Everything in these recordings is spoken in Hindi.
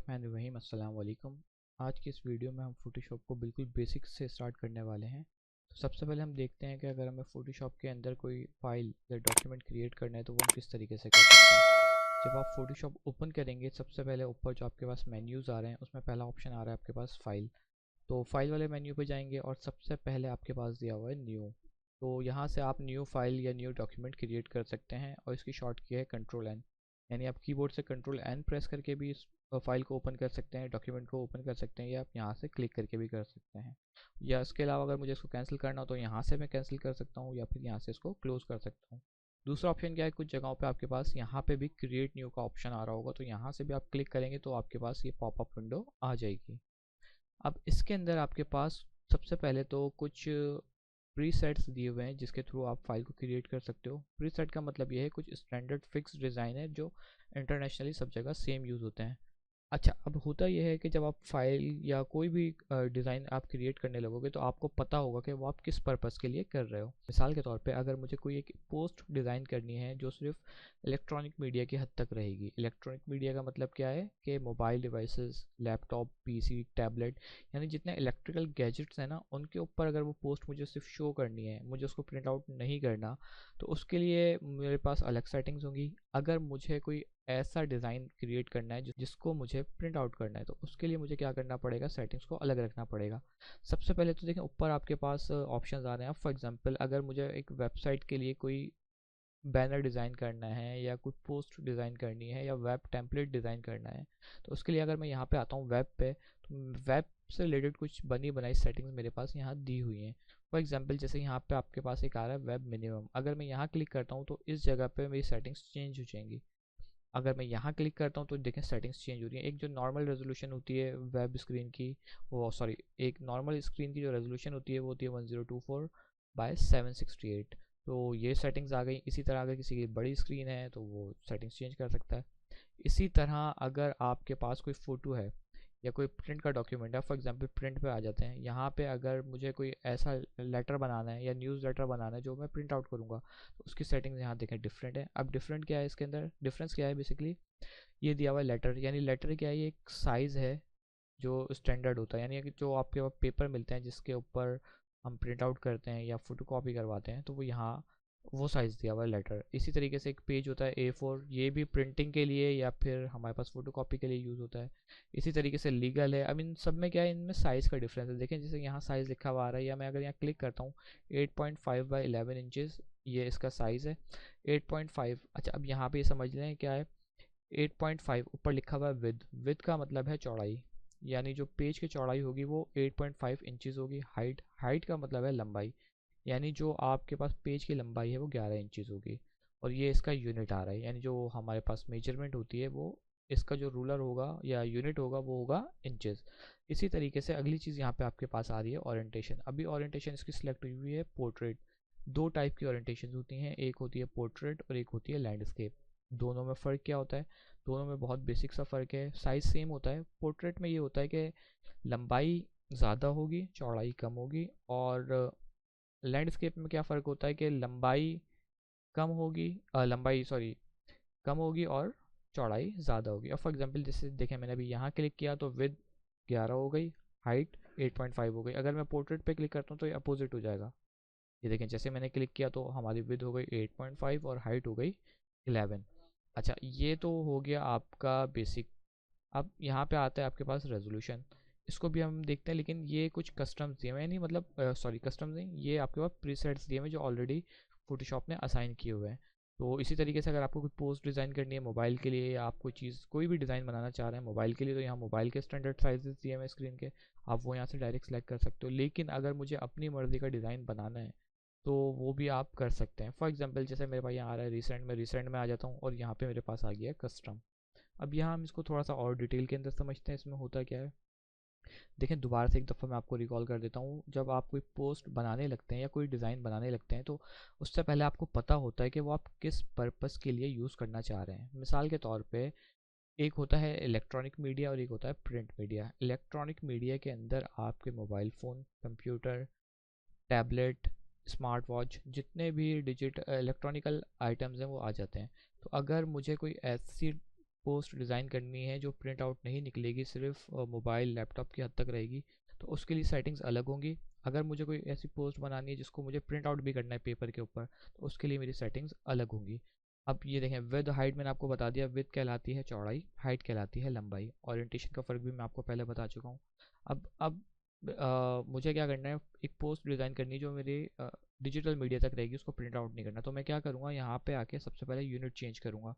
बिस्मिल्लाहिर्रहमानिर्रहीम अस्सलाम वालेकुम। आज की इस वीडियो में हम फ़ोटोशॉप को बिल्कुल बेसिक से स्टार्ट करने वाले हैं। तो सबसे पहले हम देखते हैं कि अगर हमें फ़ोटोशॉप के अंदर कोई फ़ाइल या डॉक्यूमेंट क्रिएट करना है तो वो हम किस तरीके से कर सकते हैं। जब आप फ़ोटोशॉप ओपन करेंगे सबसे पहले ऊपर जो आपके पास मेन्यूज़ आ रहे हैं उसमें पहला ऑप्शन आ रहा है आपके पास फ़ाइल। तो फाइल वाले मेन्यू पे जाएंगे और सबसे पहले आपके पास दिया हुआ है न्यू। तो यहाँ से आप न्यू फाइल या न्यू डॉक्यूमेंट क्रिएट कर सकते हैं और इसकी शॉर्ट की है कंट्रोल एन। यानी आप कीबोर्ड से कंट्रोल एन प्रेस करके भी इस फाइल को ओपन कर सकते हैं, डॉक्यूमेंट को ओपन कर सकते हैं, या आप यहाँ से क्लिक करके भी कर सकते हैं। या इसके अलावा अगर मुझे इसको कैंसिल करना हो तो यहाँ से मैं कैंसिल कर सकता हूँ या फिर यहाँ से इसको क्लोज कर सकता हूँ। दूसरा ऑप्शन क्या है, कुछ जगहों पे आपके पास यहाँ पे भी क्रिएट न्यू का ऑप्शन आ रहा होगा, तो यहाँ से भी आप क्लिक करेंगे तो आपके पास ये पॉपअप विंडो आ जाएगी। अब इसके अंदर आपके पास सबसे पहले तो कुछ प्रीसेट्स दिए हुए हैं जिसके थ्रू आप फाइल को क्रिएट कर सकते हो। प्रीसेट का मतलब ये है कुछ स्टैंडर्ड फिक्स डिज़ाइन है जो इंटरनेशनली सब जगह सेम यूज़ होते हैं। अच्छा, अब होता यह है कि जब आप फाइल या कोई भी डिज़ाइन आप क्रिएट करने लगोगे तो आपको पता होगा कि वो आप किस पर्पस के लिए कर रहे हो। मिसाल के तौर पे अगर मुझे कोई एक पोस्ट डिज़ाइन करनी है जो सिर्फ इलेक्ट्रॉनिक मीडिया की हद तक रहेगी। इलेक्ट्रॉनिक मीडिया का मतलब क्या है कि mobile devices, laptop, PC, tablet, यानी जितने इलेक्ट्रिकल गैजेट्स हैं ना उनके ऊपर अगर वो पोस्ट मुझे सिर्फ शो करनी है, मुझे उसको प्रिंट आउट नहीं करना, तो उसके लिए मेरे पास अलग सेटिंग्स होंगी। अगर मुझे कोई ऐसा डिज़ाइन क्रिएट करना है जिसको मुझे प्रिंट आउट करना है तो उसके लिए मुझे क्या करना पड़ेगा, सेटिंग्स को अलग रखना पड़ेगा। सबसे पहले तो देखें ऊपर आपके पास ऑप्शंस आ रहे हैं। फॉर एग्जांपल अगर मुझे एक वेबसाइट के लिए कोई बैनर डिज़ाइन करना है या कोई पोस्ट डिज़ाइन करनी है या वेब टेम्पलेट डिज़ाइन करना है, तो उसके लिए अगर मैं यहाँ पे आता हूँ वेब पे, तो वेब से रिलेटेड कुछ बनी बनाई सेटिंग्स मेरे पास यहाँ दी हुई हैं। फॉर एग्जांपल जैसे यहाँ पे आपके पास एक आ रहा है वेब मिनिमम, अगर मैं यहाँ क्लिक करता हूँ तो इस जगह पे मेरी सेटिंग्स चेंज हो जाएंगी। अगर मैं यहाँ क्लिक करता हूँ तो देखें सेटिंग्स चेंज हो रही है। एक जो नॉर्मल रेजोल्यूशन होती है वेब स्क्रीन की, वो सॉरी, एक नॉर्मल स्क्रीन की जो रेजोल्यूशन होती है वो होती है 1024 बाय 768। तो ये सेटिंग्स आ गई। इसी तरह अगर किसी की बड़ी स्क्रीन है तो वो सेटिंग्स चेंज कर सकता है। इसी तरह अगर आपके पास कोई फ़ोटो है या कोई प्रिंट का डॉक्यूमेंट है, फॉर एग्जांपल प्रिंट पे आ जाते हैं, यहाँ पे अगर मुझे कोई ऐसा लेटर बनाना है या न्यूज़ लेटर बनाना है जो मैं प्रिंट आउट करूँगा, तो उसकी सेटिंग्स यहाँ देखें डिफरेंट है। अब डिफरेंट क्या है इसके अंदर, डिफरेंस क्या है बेसिकली, ये दिया हुआ है लेटर। यानी लेटर क्या है, ये एक साइज़ है जो स्टैंडर्ड होता है, यानी कि जो आपके पास पेपर मिलते हैं जिसके ऊपर हम प्रिंट आउट करते हैं या फोटो कॉपी करवाते हैं, तो वो यहाँ वो साइज़ दिया हुआ है लेटर। इसी तरीके से एक पेज होता है A4, ये भी प्रिंटिंग के लिए या फिर हमारे पास फोटो कॉपी के लिए यूज़ होता है। इसी तरीके से लीगल है। अब इन सब में क्या है, इनमें साइज़ का डिफरेंस है। देखें जैसे यहाँ साइज़ लिखा हुआ आ रहा है, या मैं अगर यहाँ क्लिक करता हूँ 8.5 बाई 11 इंचज़ ये इसका साइज़ है। 8.5। अच्छा, अब यहाँ पे ये समझ लें क्या है, 8.5 ऊपर लिखा हुआ है विद। विद का मतलब है चौड़ाई, यानी जो पेज की चौड़ाई होगी वो 8.5 इंचज़ होगी। हाइट, हाइट का मतलब है लंबाई, यानी जो आपके पास पेज की लंबाई है वो 11 इंचज़ होगी। और ये इसका यूनिट आ रहा है, यानी जो हमारे पास मेजरमेंट होती है वो इसका जो रूलर होगा या यूनिट होगा वो होगा इंचज़। इसी तरीके से अगली चीज़ यहाँ पे आपके पास आ रही है ओरिएंटेशन। अभी ओरिएंटेशन इसकी सिलेक्ट हुई हुई है पोर्ट्रेट। दो टाइप की ओरिएंटेशन होती हैं, एक होती है पोर्ट्रेट और एक होती है लैंडस्केप। दोनों में फ़र्क क्या होता है, दोनों में बहुत बेसिक सा फ़र्क है। साइज़ सेम होता है। पोर्ट्रेट में ये होता है कि लंबाई ज़्यादा होगी, चौड़ाई कम होगी। और लैंडस्केप में क्या फ़र्क होता है कि लंबाई कम होगी, लंबाई सॉरी कम होगी और चौड़ाई ज़्यादा होगी। अब फॉर एग्जांपल जैसे देखें मैंने अभी यहाँ क्लिक किया तो विद 11 हो गई, हाइट 8.5 हो गई। अगर मैं पोर्ट्रेट पे क्लिक करता हूँ तो ये अपोजिट हो जाएगा। ये देखें जैसे मैंने क्लिक किया तो हमारी विद हो गई 8.5 और हाइट हो गई 11। अच्छा, ये तो हो गया आपका बेसिक। अब यहाँ पे आता है आपके पास रेजोल्यूशन। इसको भी हम देखते हैं, लेकिन ये कुछ कस्टम्स दिए हुए हैं, नहीं मतलब सॉरी कस्टम्स नहीं, ये आपके पास प्रीसेट्स दिए हुए हैं जो ऑलरेडी फोटोशॉप ने असाइन किए हुए हैं। तो इसी तरीके से अगर आपको कोई पोस्ट डिज़ाइन करनी है मोबाइल के लिए, या आप कोई चीज़ कोई भी डिज़ाइन बनाना चाह रहे हैं मोबाइल के लिए, तो यहाँ मोबाइल के स्टैंडर्ड साइजेस दिए हुए हैं स्क्रीन के, आप वो यहाँ से डायरेक्ट सेलेक्ट कर सकते हो। लेकिन अगर मुझे अपनी मर्ज़ी का डिज़ाइन बनाना है तो वो भी आप कर सकते हैं। फॉर एग्जांपल जैसे मेरे पास यहाँ आ रहा है रिसेंट में, रिसेंट में आ जाता हूँ और यहाँ पे मेरे पास आ गया है कस्टम। अब यहाँ हम इसको थोड़ा सा और डिटेल के अंदर समझते हैं इसमें होता क्या है। देखें दोबारा से एक दफ़ा मैं आपको रिकॉल कर देता हूँ। जब आप कोई पोस्ट बनाने लगते हैं या कोई डिज़ाइन बनाने लगते हैं तो उससे पहले आपको पता होता है कि वो आप किस पर्पस के लिए यूज़ करना चाह रहे हैं। मिसाल के तौर पे एक होता है इलेक्ट्रॉनिक मीडिया और एक होता है प्रिंट मीडिया। इलेक्ट्रॉनिक मीडिया के अंदर आपके mobile phone, computer, tablet, smart watch, जितने भी डिजिट इलेक्ट्रॉनिकल आइटम्स हैं वो आ जाते हैं। तो अगर मुझे कोई ऐसी पोस्ट डिज़ाइन करनी है जो प्रिंट आउट नहीं निकलेगी, सिर्फ मोबाइल लैपटॉप की हद तक रहेगी, तो उसके लिए सेटिंग्स अलग होंगी। अगर मुझे कोई ऐसी पोस्ट बनानी है जिसको मुझे प्रिंट आउट भी करना है पेपर के ऊपर, तो उसके लिए मेरी सेटिंग्स अलग होंगी। अब ये देखें, विद हाइट मैंने आपको बता दिया, विद कहलाती है चौड़ाई, हाइट कहलाती है लंबाई। ओरिएंटेशन का फ़र्क भी मैं आपको पहले बता चुका हूँ। अब मुझे क्या करना है, एक पोस्ट डिज़ाइन करनी है जो मेरे डिजिटल मीडिया तक रहेगी, उसको प्रिंट आउट नहीं करना। तो मैं क्या करूँगा, यहाँ पे आके सबसे पहले यूनिट चेंज करूँगा।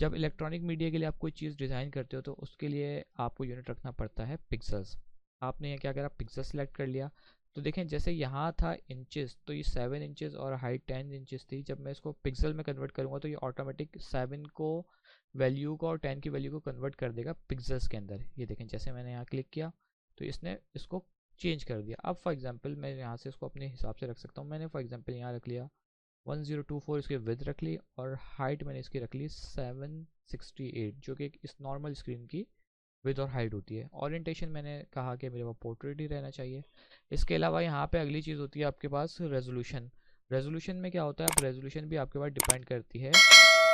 जब इलेक्ट्रॉनिक मीडिया के लिए आप कोई चीज़ डिज़ाइन करते हो तो उसके लिए आपको यूनिट रखना पड़ता है पिक्सल्स। आपने यहाँ क्या करा, पिक्सल सेलेक्ट कर लिया। तो देखें, जैसे यहाँ था इंचेस, तो ये 7 इंचेस और हाइट 10 इंचेस थी। जब मैं इसको पिक्सल में कन्वर्ट करूँगा तो ये ऑटोमेटिक 7 को वैल्यू को और 10 की वैल्यू को कन्वर्ट कर देगा पिक्सल्स के अंदर। ये देखें, जैसे मैंने यहाँ क्लिक किया तो इसने इसको चेंज कर दिया। अब फॉर एग्जांपल मैं यहाँ से इसको अपने हिसाब से रख सकता हूँ। मैंने फॉर एग्जांपल यहाँ रख लिया 1024, इसकी विड्थ रख ली, और हाइट मैंने इसकी रख ली 768, जो कि इस नॉर्मल स्क्रीन की विड्थ और हाइट होती है। ओरिएंटेशन मैंने कहा कि मेरे पास पोर्ट्रेट ही रहना चाहिए। इसके अलावा यहाँ पे अगली चीज़ होती है आपके पास रेजोल्यूशन। रेजोल्यूशन में क्या होता है, अब रेजोल्यूशन भी आपके पास डिपेंड करती है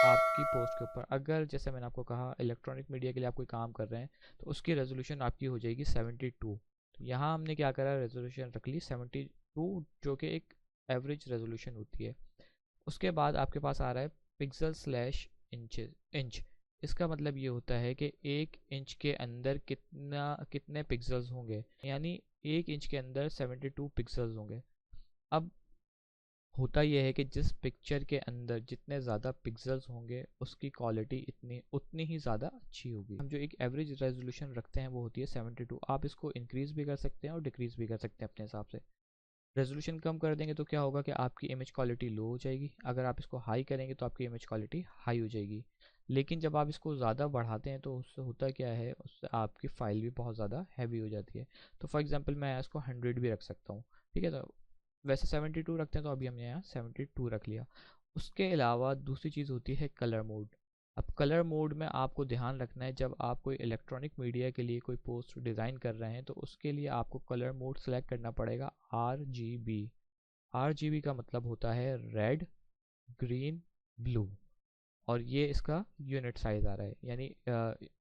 आपकी पोस्ट के ऊपर। अगर जैसे मैंने आपको कहा इलेक्ट्रॉनिक मीडिया के लिए आप कोई काम कर रहे हैं तो उसकी रेजोल्यूशन आपकी हो जाएगी 72। तो यहाँ हमने क्या करा, रेजोल्यूशन रख ली 72, जो कि एक एवरेज रेजोल्यूशन होती है। उसके बाद आपके पास आ रहा है पिक्सल स्लैश इंच। इसका मतलब ये होता है कि 1 इंच के अंदर कितने पिक्सल्स होंगे, यानी 1 इंच के अंदर 72 पिक्सल्स होंगे। अब होता यह है कि जिस पिक्चर के अंदर जितने ज़्यादा पिक्सल्स होंगे उसकी क्वालिटी उतनी ही ज़्यादा अच्छी होगी। हम जो एक एवरेज रेजोल्यूशन रखते हैं वो होती है 72। आप इसको इंक्रीज़ भी कर सकते हैं और डिक्रीज़ भी कर सकते हैं अपने हिसाब से। रेजोल्यूशन कम कर देंगे तो क्या होगा कि आपकी इमेज क्वालिटी लो हो जाएगी, अगर आप इसको हाई करेंगे तो आपकी इमेज क्वालिटी हाई हो जाएगी। लेकिन जब आप इसको ज़्यादा बढ़ाते हैं तो उससे होता क्या है, उससे आपकी फ़ाइल भी बहुत ज़्यादा हैवी हो जाती है। तो फॉर एग्जांपल मैं इसको 100 भी रख सकता हूँ, ठीक है। तो वैसे 72 रखते हैं, तो अभी हमने यहाँ 72 रख लिया। उसके अलावा दूसरी चीज़ होती है कलर मोड। अब कलर मोड में आपको ध्यान रखना है, जब आप कोई इलेक्ट्रॉनिक मीडिया के लिए कोई पोस्ट डिज़ाइन कर रहे हैं तो उसके लिए आपको कलर मोड सेलेक्ट करना पड़ेगा RGB। RGB का मतलब होता है रेड, ग्रीन, ब्लू, और ये इसका यूनिट साइज़ आ रहा है। यानी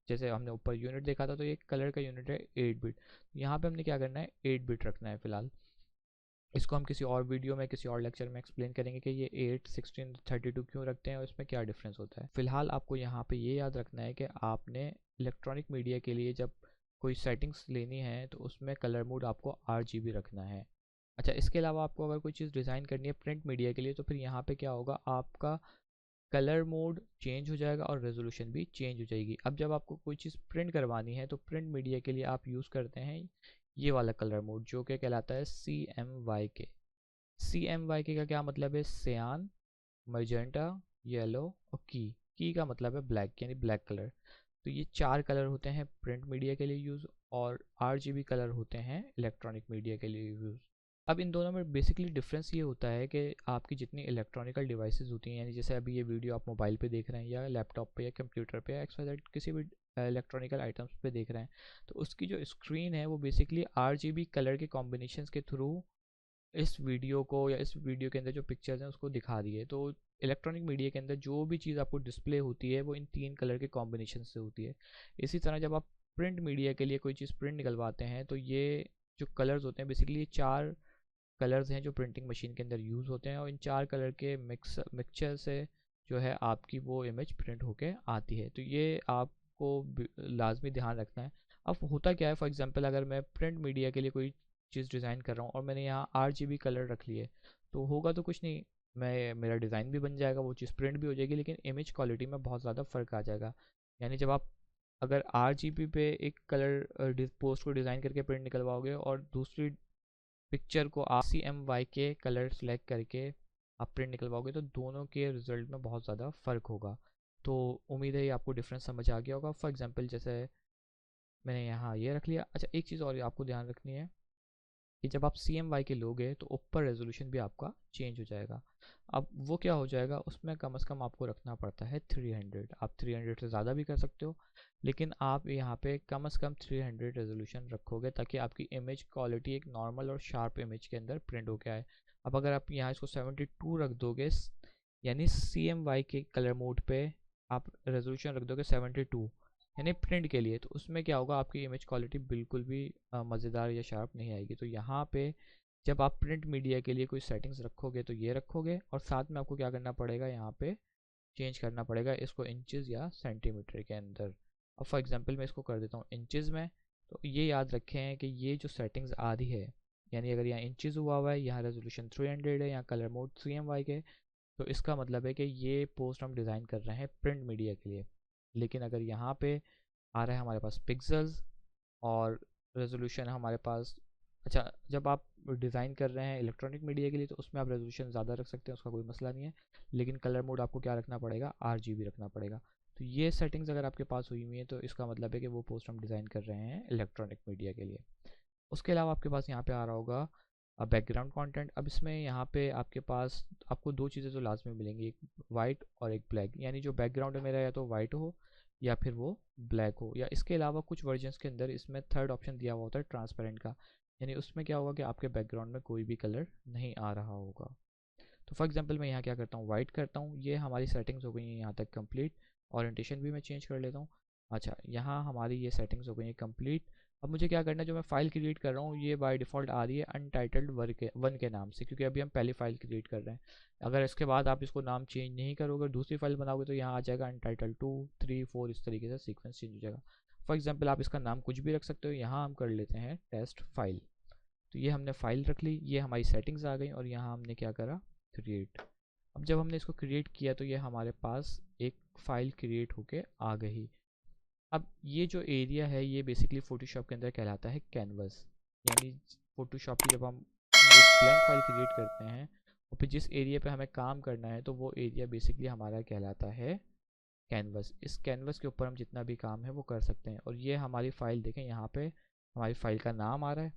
जैसे हमने ऊपर यूनिट देखा था तो ये कलर का यूनिट है 8 बिट। यहाँ पे हमने क्या करना है, 8 बिट रखना है फ़िलहाल। इसको हम किसी और वीडियो में किसी और लेक्चर में एक्सप्लेन करेंगे कि ये 8, 16, 32 क्यों रखते हैं और इसमें क्या डिफरेंस होता है। फ़िलहाल आपको यहाँ पे ये याद रखना है कि आपने इलेक्ट्रॉनिक मीडिया के लिए जब कोई सेटिंग्स लेनी है तो उसमें कलर मोड आपको RGB रखना है। अच्छा, इसके अलावा आपको अगर कोई चीज़ डिज़ाइन करनी है प्रिंट मीडिया के लिए तो फिर यहाँ पे क्या होगा, आपका कलर मोड चेंज हो जाएगा और रेजोल्यूशन भी चेंज हो जाएगी। अब जब आपको कोई चीज़ प्रिंट करवानी है तो प्रिंट मीडिया के लिए आप यूज़ करते हैं ये वाला कलर मोड, जो कि कहलाता है CMYK। CMYK का क्या मतलब है, सियान, मजेंटा, येलो और की का मतलब है ब्लैक, यानी ब्लैक कलर। तो ये 4 कलर होते हैं प्रिंट मीडिया के लिए यूज़, और RGB कलर होते हैं इलेक्ट्रॉनिक मीडिया के लिए यूज़। अब इन दोनों में बेसिकली डिफरेंस ये होता है कि आपकी जितनी इलेक्ट्रॉनिकल डिवाइसेस होती हैं, यानी जैसे अभी ये वीडियो आप मोबाइल पे देख रहे हैं या लैपटॉप पे या कंप्यूटर पे या XYZ किसी भी इलेक्ट्रॉनिकल आइटम्स पे देख रहे हैं, तो उसकी जो स्क्रीन है वो बेसिकली RGB कलर के कॉम्बिनेशंस के थ्रू इस वीडियो को या इस वीडियो के अंदर जो पिक्चर्स हैं उसको दिखा रही है। तो इलेक्ट्रॉनिक मीडिया के अंदर जो भी चीज़ आपको डिस्प्ले होती है वो इन 3 कलर के कॉम्बिनेशन से होती है। इसी तरह जब आप प्रिंट मीडिया के लिए कोई चीज़ प्रिंट निकलवाते हैं तो ये जो कलर्स होते हैं बेसिकली ये 4 कलर्स हैं जो प्रिंटिंग मशीन के अंदर यूज़ होते हैं, और इन 4 कलर के मिक्सचर से जो है आपकी वो इमेज प्रिंट होके आती है। तो ये आपको लाजमी ध्यान रखना है। अब होता क्या है, फॉर एग्जांपल अगर मैं प्रिंट मीडिया के लिए कोई चीज़ डिज़ाइन कर रहा हूँ और मैंने यहाँ RGB कलर रख लिए, तो होगा तो कुछ नहीं, मेरा डिज़ाइन भी बन जाएगा, वो चीज़ प्रिंट भी हो जाएगी, लेकिन इमेज क्वालिटी में बहुत ज़्यादा फ़र्क आ जाएगा। यानी जब आप अगर RGB पे एक कलर पोस्ट को डिज़ाइन करके प्रिंट निकलवाओगे और दूसरी पिक्चर को आप CMYK कलर सेलेक्ट करके आप प्रिंट निकलवाओगे तो दोनों के रिजल्ट में बहुत ज़्यादा फ़र्क होगा। तो उम्मीद है ये आपको डिफरेंस समझ आ गया होगा। फॉर एग्जांपल जैसे मैंने यहाँ ये रख लिया। अच्छा, एक चीज़ और आपको ध्यान रखनी है कि जब आप CMYK लोगे तो ऊपर रेजोल्यूशन भी आपका चेंज हो जाएगा। अब वो क्या हो जाएगा, उसमें कम से कम आपको रखना पड़ता है 300। आप 300 से ज़्यादा भी कर सकते हो, लेकिन आप यहाँ पे कम से कम 300 रेजोल्यूशन रखोगे ताकि आपकी इमेज क्वालिटी एक नॉर्मल और शार्प इमेज के अंदर प्रिंट होके आए। अब अगर आप यहाँ इसको 72 रख दोगे, यानी CMYK कलर मोड पे आप रेजोल्यूशन रख दोगे 72 यानी प्रिंट के लिए, तो उसमें क्या होगा, आपकी इमेज क्वालिटी बिल्कुल भी मज़ेदार या शार्प नहीं आएगी। तो यहाँ पे जब आप प्रिंट मीडिया के लिए कोई सेटिंग्स रखोगे तो ये रखोगे, और साथ में आपको क्या करना पड़ेगा, यहाँ पे चेंज करना पड़ेगा इसको इंचज़ या सेंटीमीटर के अंदर। अब फॉर एग्जांपल मैं इसको कर देता हूँ इंचज़ में। तो ये याद रखें कि ये जो सेटिंग्स आ रही है, यानी अगर यहाँ इंचज़ हुआ है, यहाँ रेजोल्यूशन 300 है, यहाँ कलर मोड 3MY के, तो इसका मतलब है कि ये पोस्ट हम डिज़ाइन कर रहे हैं प्रिंट मीडिया के लिए। लेकिन अगर यहाँ पे आ रहा है हमारे पास पिक्सल्स और रेजोल्यूशन हमारे पास, अच्छा जब आप डिज़ाइन कर रहे हैं इलेक्ट्रॉनिक मीडिया के लिए तो उसमें आप रेजोल्यूशन ज़्यादा रख सकते हैं, उसका कोई मसला नहीं है। लेकिन कलर मोड आपको क्या रखना पड़ेगा, RGB रखना पड़ेगा। तो ये सेटिंग्स अगर आपके पास हुई हुई है तो इसका मतलब है कि वो पोस्ट हम डिज़ाइन कर रहे हैं इलेक्ट्रॉनिक मीडिया के लिए। उसके अलावा आपके पास यहाँ पे आ रहा होगा बैकग्राउंड कंटेंट। अब इसमें यहाँ पे आपके पास आपको दो चीज़ें तो लाजमी मिलेंगी, एक वाइट और एक ब्लैक, यानी जो बैकग्राउंड है मेरा या तो वाइट हो या फिर वो ब्लैक हो, या इसके अलावा कुछ वर्जन्स के अंदर इसमें थर्ड ऑप्शन दिया हुआ होता है ट्रांसपेरेंट का, यानी उसमें क्या होगा कि आपके बैकग्राउंड में कोई भी कलर नहीं आ रहा होगा। तो फॉर एग्जांपल मैं यहाँ क्या करता हूँ, वाइट करता हूँ। ये हमारी सेटिंग्स हो गई हैं यहाँ तक कंप्लीट। ओरिएंटेशन भी मैं चेंज कर लेता हूँ। अच्छा, यहाँ हमारी ये सेटिंग्स हो गई हैं कंप्लीट। अब मुझे क्या करना है, जो मैं फ़ाइल क्रिएट कर रहा हूँ ये बाय डिफ़ॉल्ट आ रही है अनटाइटल्ड वन के नाम से, क्योंकि अभी हम पहली फ़ाइल क्रिएट कर रहे हैं। अगर इसके बाद आप इसको नाम चेंज नहीं करोगे, दूसरी फाइल बनाओगे, तो यहाँ आ जाएगा अनटाइटल्ड 2, 3, 4, इस तरीके से सीक्वेंस चेंज हो जाएगा। फॉर एग्जाम्पल आप इसका नाम कुछ भी रख सकते हो। यहाँ हम कर लेते हैं टेस्ट फाइल। तो ये हमने फ़ाइल रख ली, ये हमारी सेटिंग्स आ गई, और यहाँ हमने क्या करा, क्रिएट। अब जब हमने इसको क्रिएट किया तो ये हमारे पास एक फ़ाइल क्रिएट होके आ गई। अब ये जो एरिया है ये बेसिकली फ़ोटोशॉप के अंदर कहलाता है कैनवस, यानी फ़ोटोशॉप की जब हम एक ब्लैंक फाइल क्रिएट करते हैं और फिर जिस एरिया पे हमें काम करना है तो वो एरिया बेसिकली हमारा कहलाता है कैनवस। इस कैनवस के ऊपर हम जितना भी काम है वो कर सकते हैं। और ये हमारी फ़ाइल देखें, यहाँ पे हमारी फ़ाइल का नाम आ रहा है,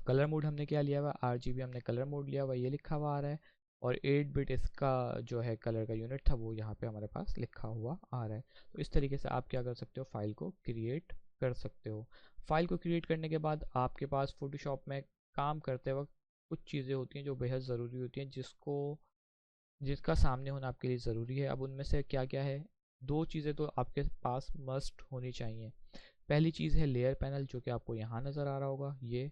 कलर मोड हमने क्या लिया हुआ, RGB हमने कलर मोड लिया हुआ, ये लिखा हुआ आ रहा है, और 8 बिट इसका जो है कलर का यूनिट था वो यहाँ पे हमारे पास लिखा हुआ आ रहा है। तो इस तरीके से आप क्या कर सकते हो, फाइल को क्रिएट कर सकते हो। फाइल को क्रिएट करने के बाद आपके पास फोटोशॉप में काम करते वक्त कुछ चीज़ें होती हैं जो बेहद ज़रूरी होती हैं, जिसका सामने होना आपके लिए ज़रूरी है। अब उनमें से क्या क्या है, दो चीज़ें तो आपके पास मस्ट होनी चाहिए। पहली चीज़ है लेयर पैनल, जो कि आपको यहाँ नज़र आ रहा होगा ये,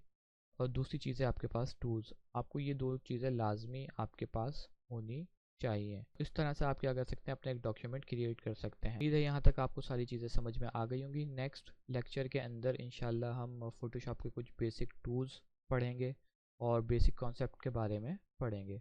और दूसरी चीज़ है आपके पास टूल्स। आपको ये दो चीज़ें लाजमी आपके पास होनी चाहिए। इस तरह से आप क्या कर सकते हैं, अपना एक डॉक्यूमेंट क्रिएट कर सकते हैं। इधर यहाँ तक आपको सारी चीज़ें समझ में आ गई होंगी। नेक्स्ट लेक्चर के अंदर इंशाल्लाह हम फ़ोटोशॉप के कुछ बेसिक टूल्स पढ़ेंगे और बेसिक कॉन्सेप्ट के बारे में पढ़ेंगे।